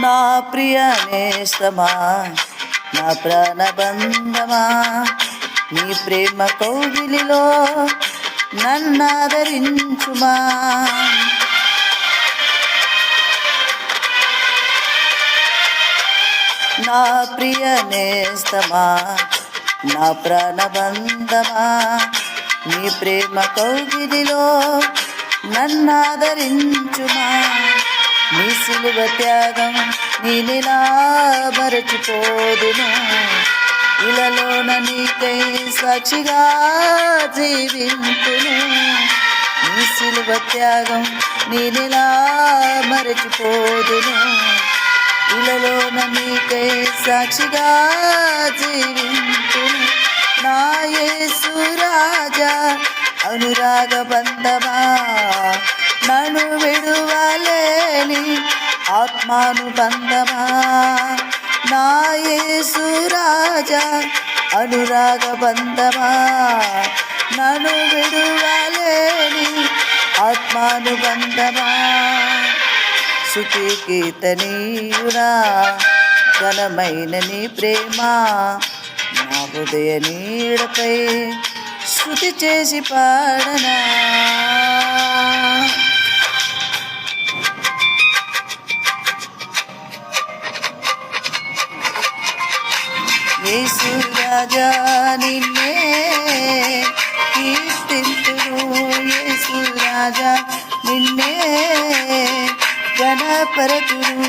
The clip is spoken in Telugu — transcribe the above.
నా ప్రియ నేస్తమా, నా ప్రాణబంధమా, నీ ప్రేమ కౌగిలిలో నన్నాదరించుమా. నా ప్రియ నేస్తమా, నా ప్రాణబంధమా, నీ ప్రేమ కౌగిలిలో నన్నాదరించుమా. నీ సిలువ త్యాగం నేనెలా మరచిపోదును, ఇలలోన నీకై సాక్షిగా జీవింతును. నీ సిలువ త్యాగం నేనెలా మరచిపోదును, ఇలలోన నీకై సాక్షిగా జీవింతును. నా యేసు రాజా అనురాగ బంధమా, నన్ను విడువలేని ఆత్మానుబంధమా. నా యేసు రాజా అనురాగ బంధమా, నన్ను విడువలేని ఆత్మానుబంధమా. స్తుతి కీర్తనీయుడా ఘనమైన నీ ప్రేమ, నా హృదయ నీడపై స్తుతి చేసి పాడనా. యేసు రాజా నిన్నే కీర్తింతును, యేసు రాజా నిన్నే ఘనపరతును.